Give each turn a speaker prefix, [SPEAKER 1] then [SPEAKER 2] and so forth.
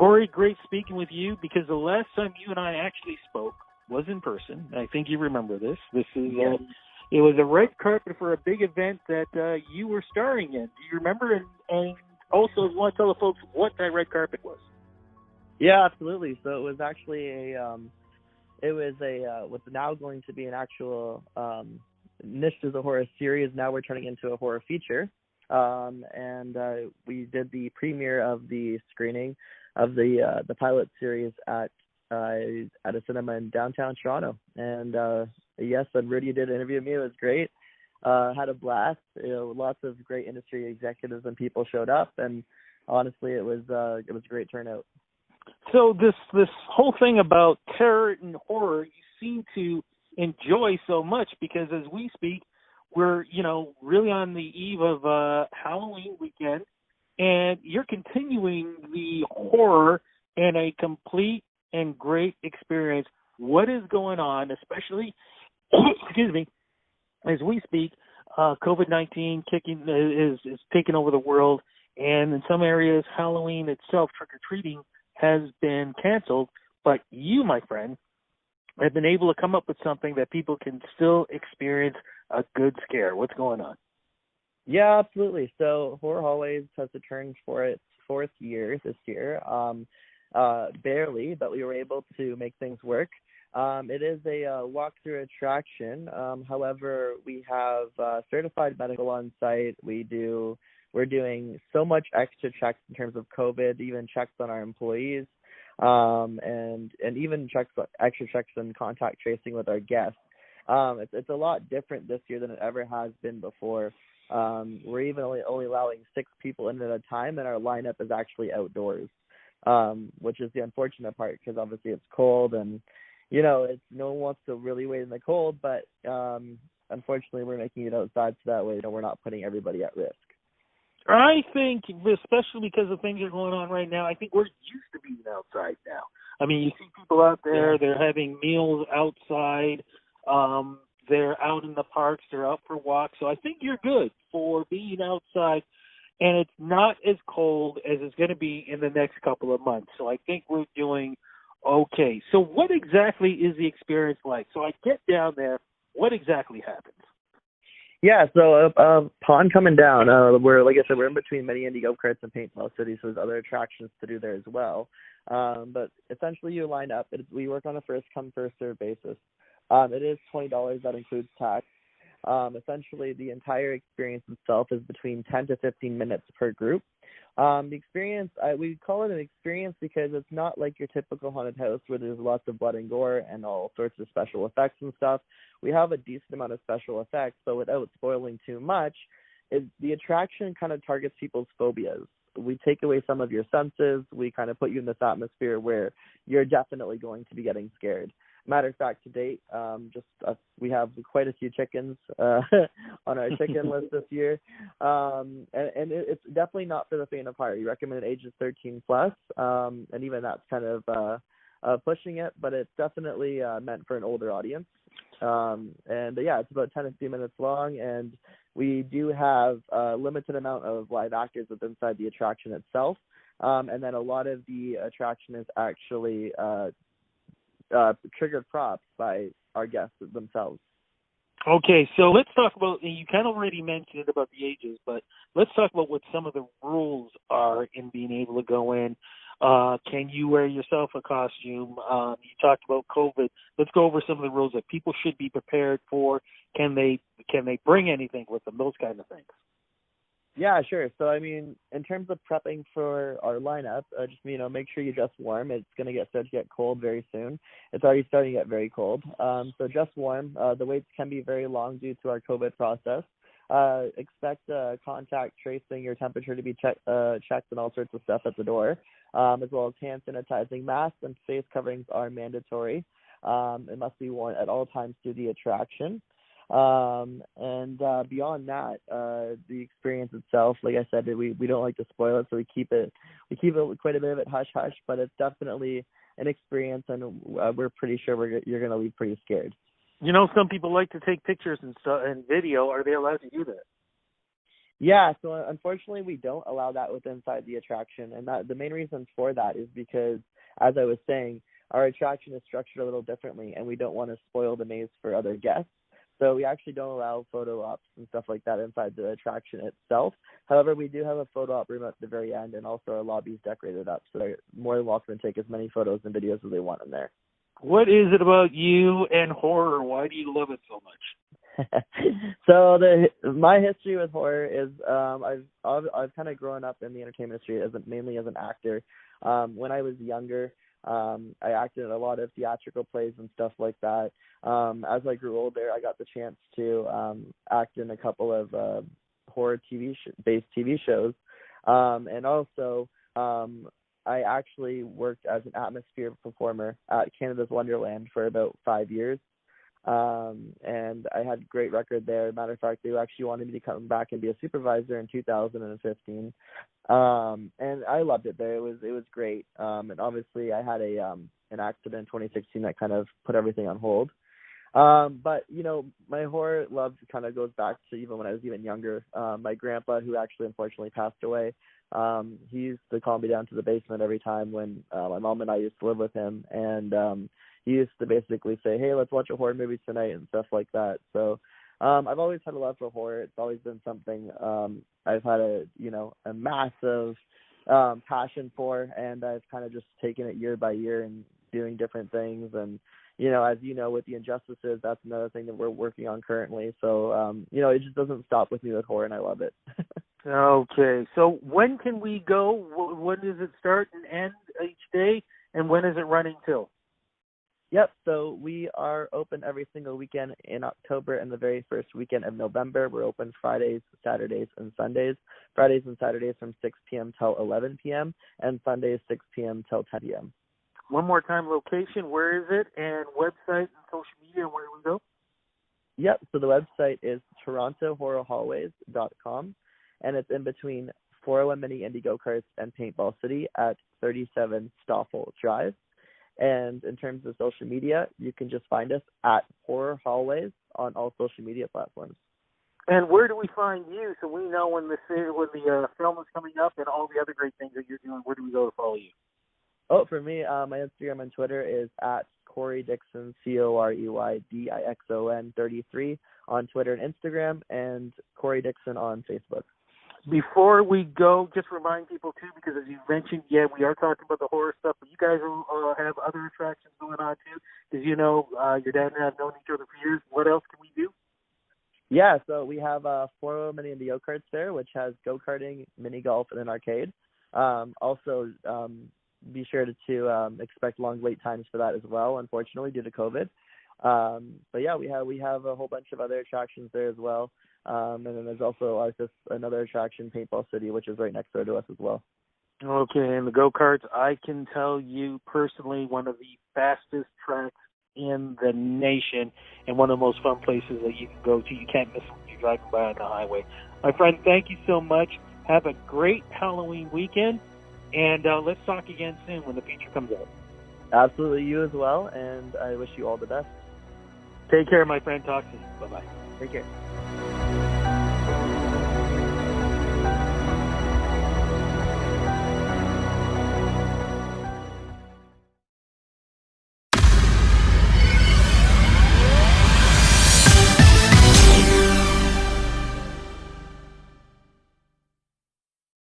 [SPEAKER 1] Corey, great speaking with you, because the last time you and I actually spoke was in person. I think you remember this. It was a red carpet for a big event that you were starring in. Do you remember? And also, you want to tell the folks what that red carpet was?
[SPEAKER 2] Yeah, absolutely. So it was actually what's now going to be an actual niche as a horror series. Now we're turning into a horror feature. And we did the premiere of the screening of the pilot series at a cinema in downtown Toronto. And yes, and Rudy did interview me. It was great. Had a blast. Lots of great industry executives and people showed up, and honestly, it was a great turnout. So
[SPEAKER 1] this whole thing about terror and horror, you seem to enjoy so much, because as we speak, we're really on the eve of Halloween weekend, and you're continuing the horror in a complete and great experience. What is going on, especially, excuse me, as we speak, COVID-19 is taking over the world, and in some areas, Halloween itself, trick-or-treating, has been canceled. But you, my friend, have been able to come up with something that people can still experience a good scare. What's going on?
[SPEAKER 2] Yeah, absolutely. So Horror Hallways has returned for its fourth year this year. Barely, but we were able to make things work. It is a walkthrough attraction. However, we have certified medical on site. We're doing so much extra checks in terms of COVID, even checks on our employees, and even extra checks and contact tracing with our guests. It's a lot different this year than it ever has been before. We're even only allowing 6 people in at a time, and our lineup is actually outdoors, which is the unfortunate part, because obviously it's cold, and no one wants to really wait in the cold, but unfortunately we're making it outside, so that way we're not putting everybody at risk.
[SPEAKER 1] I think, especially because of things that are going on right now, I think we're used to being outside now. I mean, you see people out there, they're having meals outside, they're out in the parks, they're out for walks, so I think you're good for being outside, and it's not as cold as it's going to be in the next couple of months, so I think we're doing okay. So what exactly is the experience like? So I get down there, what exactly happens?
[SPEAKER 2] Yeah, so upon coming down, like I said, we're in between many indie go-karts and paintball cities, so there's other attractions to do there as well. But essentially you line up. We work on a first-come, first-served basis. It is $20. That includes tax. Essentially, the entire experience itself is between 10 to 15 minutes per group. The experience, we call it an experience because it's not like your typical haunted house where there's lots of blood and gore and all sorts of special effects and stuff. We have a decent amount of special effects, but without spoiling too much, the attraction kind of targets people's phobias. We take away some of your senses. We kind of put you in this atmosphere where you're definitely going to be getting scared. Matter of fact, to date, we have quite a few chickens on our chicken list this year, and it's definitely not for the faint of heart. We recommend ages 13 plus, and even that's kind of pushing it, but it's definitely meant for an older audience. It's about 10 to 15 minutes long, and we do have a limited amount of live actors within inside the attraction itself, and then a lot of the attraction is actually triggered props by our guests themselves.
[SPEAKER 1] Okay, so let's talk about, you kind of already mentioned about the ages, but let's talk about what some of the rules are in being able to go in. Can you wear yourself a costume? You talked about COVID. Let's go over some of the rules that people should be prepared for. Can they bring anything with them? Those kind of things.
[SPEAKER 2] Yeah, sure. So, I mean, in terms of prepping for our lineup, just, make sure you dress warm. It's going to start to get cold very soon. It's already starting to get very cold. So dress warm. The waits can be very long due to our COVID process. Expect contact tracing, your temperature to be checked and all sorts of stuff at the door, as well as hand sanitizing. Masks and face coverings are mandatory. It must be worn at all times through the attraction. And beyond that, the experience itself, like I said, we don't like to spoil it, so we keep it quite a bit of it hush hush, but it's definitely an experience, and we're pretty sure you're going to leave pretty scared.
[SPEAKER 1] Some people like to take pictures and stuff and video. Are they allowed to do that?
[SPEAKER 2] Yeah, so unfortunately we don't allow that within inside the attraction, and that the main reason for that is because, as I was saying, our attraction is structured a little differently, and we don't want to spoil the maze for other guests. So we actually don't allow photo ops and stuff like that inside the attraction itself. However, we do have a photo op room at the very end, and also our lobby is decorated up, so they're more than welcome to take as many photos and videos as they want in there.
[SPEAKER 1] What is it about you and horror? Why do you love it so much?
[SPEAKER 2] So my history with horror is I've kind of grown up in the entertainment industry mainly as an actor. When I was younger, I acted in a lot of theatrical plays and stuff like that. As I grew older, I got the chance to act in a couple of horror based TV shows, and also I actually worked as an atmosphere performer at Canada's Wonderland for about 5 years. And I had a great record there. Matter of fact, they actually wanted me to come back and be a supervisor in 2015. And I loved it there. It was great. And obviously I had an accident in 2016 that kind of put everything on hold. But you know, my horror love kind of goes back to even when I was even younger. My grandpa, who actually unfortunately passed away, he used to call me down to the basement every time when my mom and I used to live with him, and he used to basically say, "Hey, let's watch a horror movie tonight," and stuff like that. So I've always had a love for horror. It's always been something I've had a massive passion for, and I've kind of just taken it year by year and doing different things. And as you know, with the Injustices, that's another thing that we're working on currently. So it just doesn't stop with me with horror, and I love it.
[SPEAKER 1] Okay, so when can we go? When does it start and end each day, and when is it running till?
[SPEAKER 2] Yep, so we are open every single weekend in October and the very first weekend of November. We're open Fridays, Saturdays, and Sundays. Fridays and Saturdays from 6 p.m. till 11 p.m. and Sundays 6 p.m. till 10 p.m.
[SPEAKER 1] One more time, location, where is it, and website and social media, where do we go?
[SPEAKER 2] Yep, so the website is torontohorrorhallways.com, and it's in between 401 Mini Indy Go-Karts and Paintball City at 37 Stoffel Drive. And in terms of social media, you can just find us at Horror Hallways on all social media platforms. And
[SPEAKER 1] where do we find you so we know when the film is coming up and all the other great things that you're doing? Where do we go to follow you?
[SPEAKER 2] Oh, for me, my Instagram and Twitter is at Corey Dixon, CoreyDixon 33 on Twitter and Instagram, and Corey Dixon on Facebook. Before we go, just remind people, too, because as you mentioned, we are talking about the horror stuff, but you guys have other attractions going on, too, because, your dad and I have known each other for years. What else can we do? Yeah, so we have 401 Mini Indy Go-Karts there, which has go-karting, mini golf, and an arcade. Also, be sure to expect long wait times for that as well, unfortunately, due to COVID. But, yeah, we have a whole bunch of other attractions there as well. And then there's also another attraction, Paintball City, which is right next door to us as well. Okay, and the go-karts, I can tell you personally, one of the fastest tracks in the nation and one of the most fun places that you can go to. You can't miss when you're driving by on the highway. My friend, thank you so much. Have a great Halloween weekend, and let's talk again soon when the feature comes out. Absolutely, you as well, and I wish you all the best. Take care, my friend. Talk soon. Bye-bye. Take care.